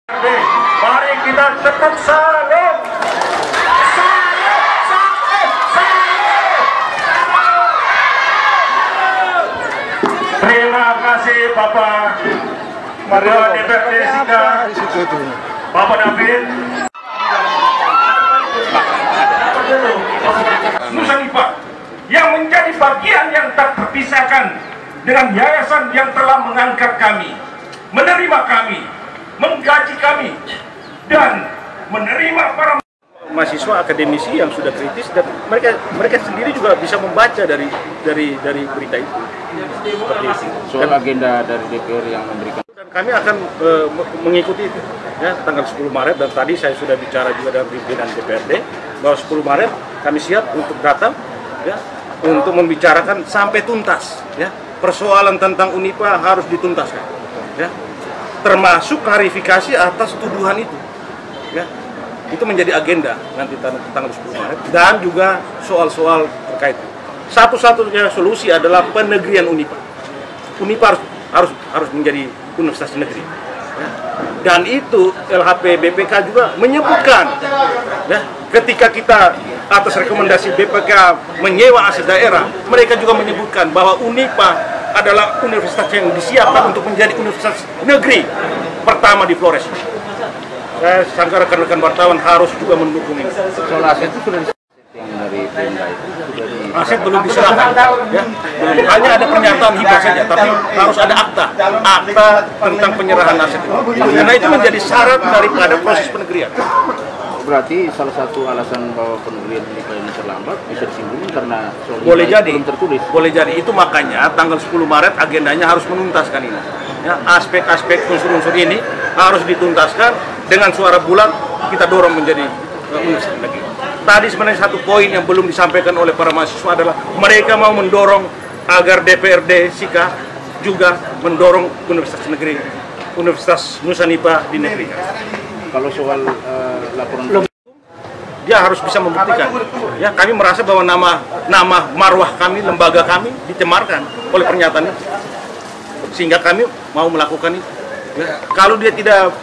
Mari kita tepuk salam. Terima kasih Bapak Ketua DPRD Sika, Bapak David. Nusanipah yang menjadi bagian yang tak terpisahkan dengan yayasan yang telah mengangkat kami, menerima kami, menggaji kami, dan menerima para mahasiswa akademisi yang sudah kritis, dan mereka sendiri juga bisa membaca dari berita itu. Seperti itu. Soal agenda dari DPR yang memberikan. Dan kami akan mengikuti itu, ya, tanggal 10 Maret, dan tadi saya sudah bicara juga dengan pimpinan DPRD bahwa 10 Maret kami siap untuk datang, ya, untuk membicarakan sampai tuntas, ya, persoalan tentang Unipa harus dituntaskan, ya, termasuk klarifikasi atas tuduhan itu, ya, itu menjadi agenda nanti tanggal 10 Maret, dan juga soal-soal terkait. Satu-satunya solusi adalah penegrian Unipa. Unipa harus menjadi universitas negeri, ya. Dan itu LHP BPK juga menyebutkan, ya, ketika kita atas rekomendasi BPK menyewa aset daerah, mereka juga menyebutkan bahwa Unipa adalah universitas yang disiapkan untuk menjadi universitas negeri pertama di Flores. Saya sangka rekan-rekan wartawan harus juga mendukung ini. Soal aset itu sudah yang dari Pemda itu sudah di aset belum diserahkan, ya. Hanya ada pernyataan hibah saja, tapi harus ada akta tentang penyerahan aset itu. Karena itu menjadi syarat daripada proses penegrian. Berarti salah satu alasan bahwa penegrian ini terlambat bisa disimpulkan karena soal boleh jadi, belum tertulis. Boleh jadi, itu makanya tanggal 10 Maret agendanya harus menuntaskan ini. Ya, aspek-aspek unsur-unsur ini harus dituntaskan dengan suara bulat, kita dorong menjadi universitas negeri. Tadi sebenarnya satu poin yang belum disampaikan oleh para mahasiswa adalah mereka mau mendorong agar DPRD Sika juga mendorong universitas negeri, Universitas Nusanipah di negeri. Kalau soal laporan dia harus bisa membuktikan. Ya, kami merasa bahwa nama marwah kami, lembaga kami dicemarkan oleh pernyataan itu, sehingga kami mau melakukan itu. Ya, kalau dia tidak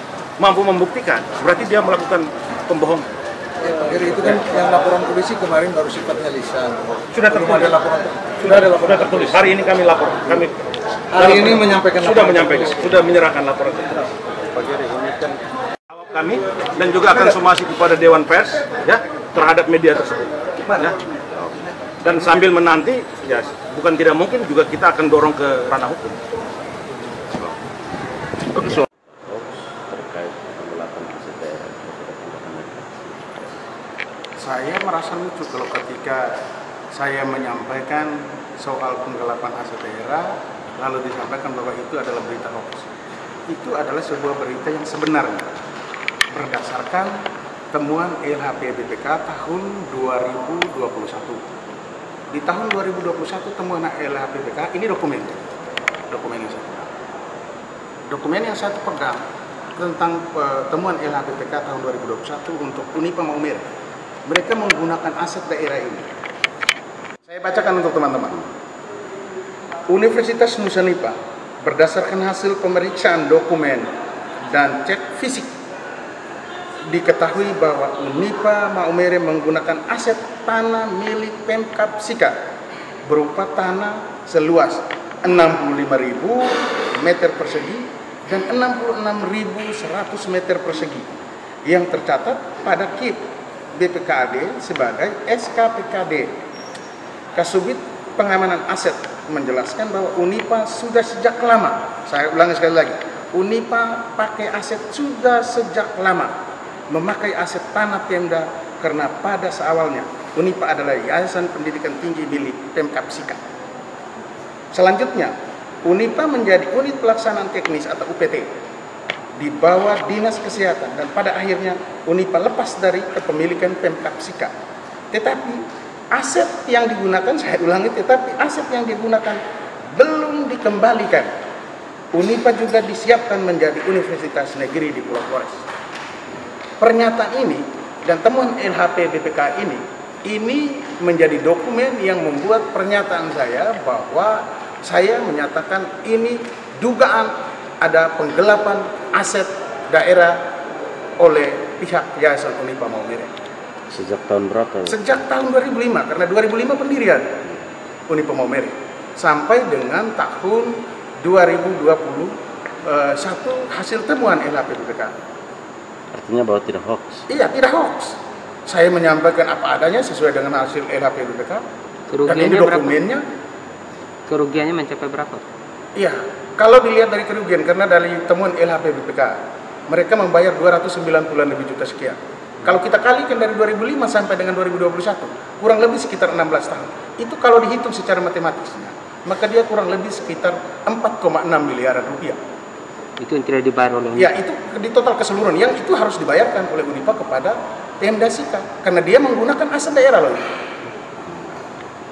mampu membuktikan, berarti dia melakukan pembohongan. Ya, Pak Giri, itu kan yang laporan polisi kemarin baru sifatnya lisan. Sudah tertulis. Sudah tertulis. Hari ini kami lapor. Kami hari ini menyampaikan. Sudah menyerahkan laporan. Pak Giri, ini kan kami dan juga akan somasi kepada Dewan Pers, ya, terhadap media tersebut, ya. Dan sambil menanti, ya, bukan tidak mungkin juga kita akan dorong ke ranah hukum. Saya merasa lucu kalau ketika saya menyampaikan soal penggelapan aset daerah, lalu disampaikan bahwa itu adalah berita hoax. Itu adalah sebuah berita yang sebenarnya berdasarkan temuan LHP BPK tahun 2021. Di tahun 2021 temuan LHP BPK ini dokumen yang saya pegang. Dokumen yang saya pegang tentang temuan LHP BPK tahun 2021 untuk Unipa Maumere. Mereka menggunakan aset daerah ini. Saya bacakan untuk teman-teman. Universitas Nusanipah berdasarkan hasil pemeriksaan dokumen dan cek fisik diketahui bahwa Unipa Maumere menggunakan aset tanah milik Pemkab Sika berupa tanah seluas 65.000 meter persegi dan 66.100 meter persegi yang tercatat pada KIP BPKAD sebagai SKPKD. Kasubit Pengamanan Aset menjelaskan bahwa Unipa sudah sejak lama, saya ulangi sekali lagi, Unipa pakai aset sudah sejak lama, memakai aset tanah Pemda karena pada seawalnya Unipa adalah Yayasan Pendidikan Tinggi milik Pemkab Sika. Selanjutnya, Unipa menjadi unit pelaksanaan teknis atau UPT di bawah Dinas Kesehatan, dan pada akhirnya Unipa lepas dari kepemilikan Pemkab Sika. Tetapi aset yang digunakan, saya ulangi, tetapi aset yang digunakan belum dikembalikan. Unipa juga disiapkan menjadi universitas negeri di Pulau Flores. Pernyataan ini dan temuan LHP BPK ini menjadi dokumen yang membuat pernyataan saya bahwa saya menyatakan ini dugaan ada penggelapan aset daerah oleh pihak Yayasan Unipa Maumere. Sejak tahun berapa? Sejak tahun 2005, karena 2005 pendirian Unipa Maumere sampai dengan tahun 2021 hasil temuan LHP BPK. Artinya bahwa tidak hoax. Iya, tidak hoax. Saya menyampaikan apa adanya sesuai dengan hasil LHP BPK. Dan ini dokumennya. Kerugiannya mencapai berapa? Iya, kalau dilihat dari kerugian, karena dari temuan LHP BPK, mereka membayar 290 lebih juta sekian. Kalau kita kalikan dari 2005 sampai dengan 2021, kurang lebih sekitar 16 tahun. Itu kalau dihitung secara matematisnya, maka dia kurang lebih sekitar 4,6 miliaran rupiah. Itu yang tidak dibayar oleh Ya, itu di total keseluruhan yang itu harus dibayarkan oleh Unipa kepada Pemda Sika, karena dia menggunakan aset daerah loh.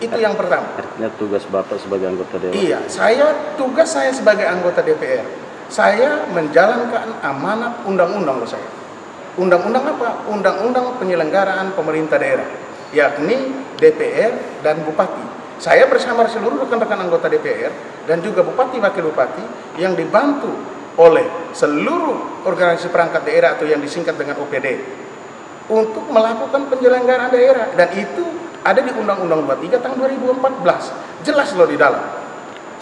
Itu yang pertama. Artinya tugas Bapak sebagai anggota dewan. Iya, tugas saya sebagai anggota DPR, saya menjalankan amanat undang-undang loh saya. Undang-undang apa? Undang-undang penyelenggaraan pemerintah daerah, yakni DPR dan Bupati. Saya bersama seluruh rekan-rekan anggota DPR dan juga Bupati Wakil Bupati yang dibantu oleh seluruh organisasi perangkat daerah atau yang disingkat dengan OPD untuk melakukan penyelenggaraan daerah, dan itu ada di Undang-Undang 23 tahun 2014, jelas loh di dalam.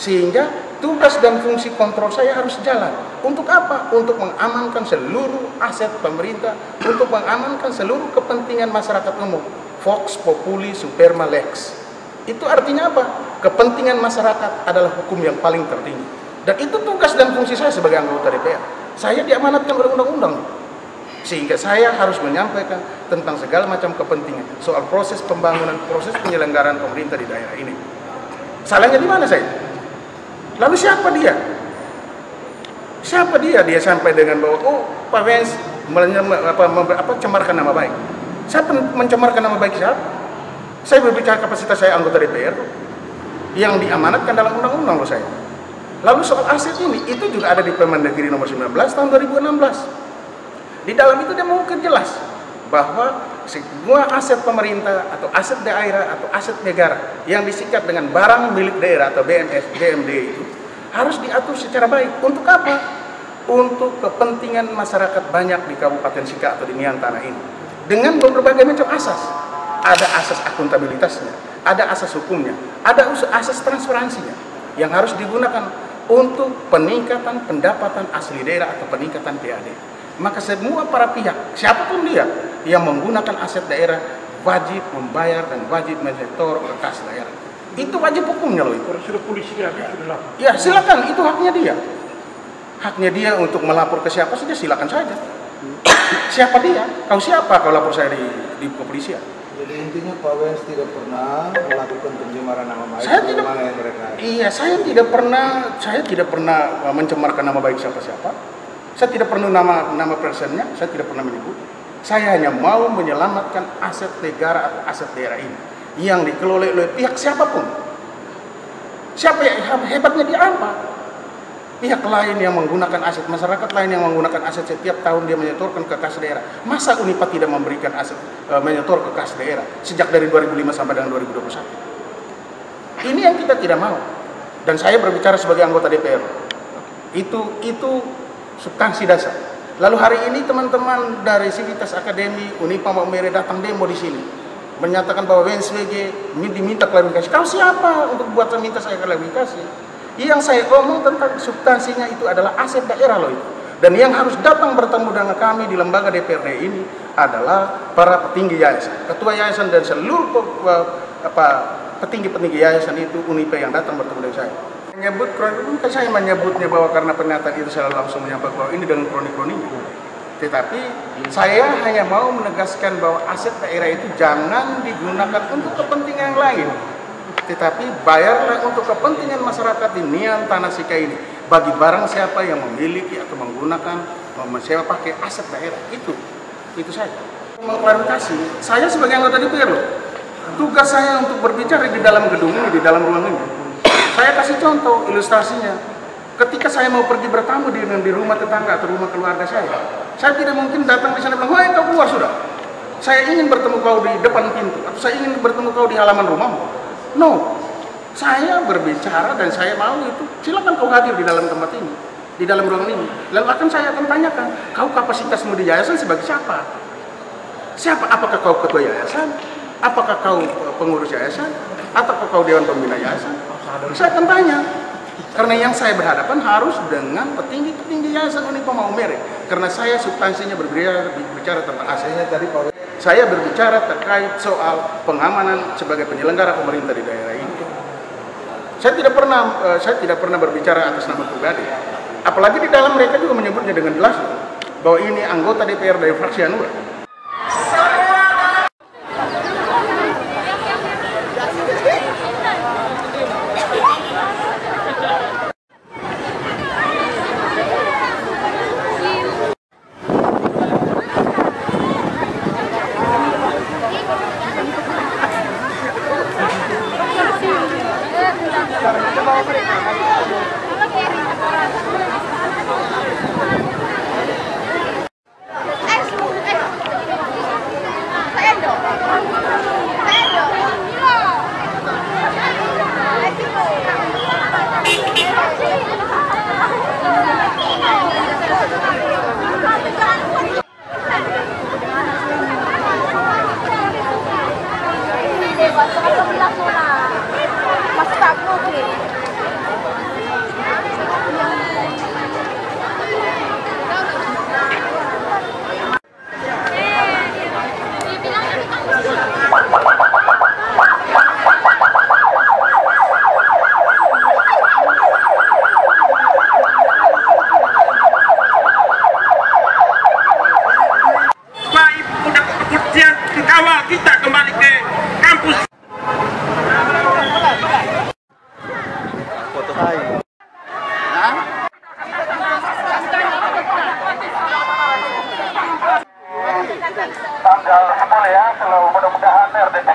Sehingga tugas dan fungsi kontrol saya harus jalan. Untuk apa? Untuk mengamankan seluruh aset pemerintah, untuk mengamankan seluruh kepentingan masyarakat umum. Vox populi superma lex. Itu artinya apa? Kepentingan masyarakat adalah hukum yang paling tertinggi. Dan itu tugas dan fungsi saya sebagai anggota DPR. Saya diamanatkan oleh undang-undang. Sehingga saya harus menyampaikan tentang segala macam kepentingan soal proses pembangunan, proses penyelenggaraan pemerintah di daerah ini. Salahnya di mana saya? Lalu siapa dia? Siapa dia? Dia sampai dengan bahwa Pak Wens cemarkan nama baik. Siapa mencemarkan nama baik siapa? Saya berbicara kapasitas saya anggota DPR yang diamanatkan dalam undang-undang loh saya. Lalu soal aset ini, itu juga ada di Permendagri nomor 19 tahun 2016. Di dalam itu dia mau jelas bahwa semua aset pemerintah atau aset daerah atau aset negara yang disingkat dengan barang milik daerah atau BMS, BMD itu harus diatur secara baik. Untuk apa? Untuk kepentingan masyarakat banyak di Kabupaten Sika atau di Nian Tanah ini. Dengan berbagai macam asas. Ada asas akuntabilitasnya, ada asas hukumnya, ada asas transparansinya yang harus digunakan untuk peningkatan pendapatan asli daerah atau peningkatan PAD. Maka semua para pihak, siapapun dia yang menggunakan aset daerah wajib membayar dan wajib menyetor ke kas daerah. Itu wajib hukumnya loh. Kalau sudah polisi ya silakan, itu haknya dia. Haknya dia untuk melapor ke siapa saja, silakan saja. Siapa dia? Kau siapa kau lapor saya di kepolisian? Jadi intinya Pak Wens tidak pernah melakukan pencemaran nama baik. Saya tidak pernah mencemarkan nama baik siapa-siapa. Saya tidak perlu nama personnya, saya tidak pernah menyebut. Saya hanya mau menyelamatkan aset negara atau aset daerah ini yang dikelola oleh pihak siapapun. Siapa yang hebatnya dia apa? Pihak lain yang menggunakan aset, masyarakat lain yang menggunakan aset setiap tahun dia menyetorkan ke kas daerah. Masa Unipa tidak memberikan aset menyetor ke kas daerah sejak dari 2005 sampai dengan 2021? Ini yang kita tidak mau. Dan saya berbicara sebagai anggota DPR. Itu substansi dasar. Lalu hari ini teman-teman dari Civitas Akademi Unipa Maumere datang demo di sini, menyatakan bahwa WNSWG diminta klarifikasi. Kau siapa untuk buat minta saya klarifikasi? Yang saya omong tentang substansinya itu adalah aset daerah loh itu. Dan yang harus datang bertemu dengan kami di lembaga DPRD ini adalah para petinggi yayasan, ketua yayasan dan seluruh petinggi-petinggi yayasan itu Unipa yang datang bertemu dengan saya. Bukan saya menyebutnya bahwa karena pernyataan itu saya langsung menyampaikan bahwa ini dengan kronik-kroniknya. Tetapi saya hanya mau menegaskan bahwa aset daerah itu jangan digunakan untuk kepentingan yang lain. Tetapi bayarlah untuk kepentingan masyarakat di Nian Tanah Sika ini. Bagi barang siapa yang memiliki atau menggunakan, mensewa pakai aset daerah. Itu saya. Mengklarifikasi, saya sebagai anggota DPR loh. Tugas saya untuk berbicara di dalam gedung ini, di dalam ruang ini. Saya kasih contoh ilustrasinya. Ketika saya mau pergi bertamu di rumah tetangga atau rumah keluarga saya tidak mungkin datang di sana bilang, "Wah, kau keluar sudah. Saya ingin bertemu kau di depan pintu atau saya ingin bertemu kau di halaman rumahmu." No. Saya berbicara dan saya mau itu, silakan kau hadir di dalam tempat ini. di dalam ruangan ini. Lalu saya akan tanyakan, kau kapasitasmu di yayasan sebagai siapa? Apakah kau ketua yayasan? Apakah kau pengurus yayasan? Ataukah kau dewan pembina yayasan? Saya akan tanya. Karena yang saya berhadapan harus dengan petinggi-petinggi yayasan Unipa Maumere. Karena saya substansinya berbicara tentang aslinya tadi Pak. Saya berbicara terkait soal pengamanan sebagai penyelenggara pemerintah di daerah ini. Saya tidak pernah berbicara atas nama pribadi. Apalagi di dalam mereka juga menyebutnya dengan jelas bahwa ini anggota DPR dari fraksi Hanura. Kita kembali ke kampus. Foto saya. Tanggal 10 ya, mudah-mudahan RDP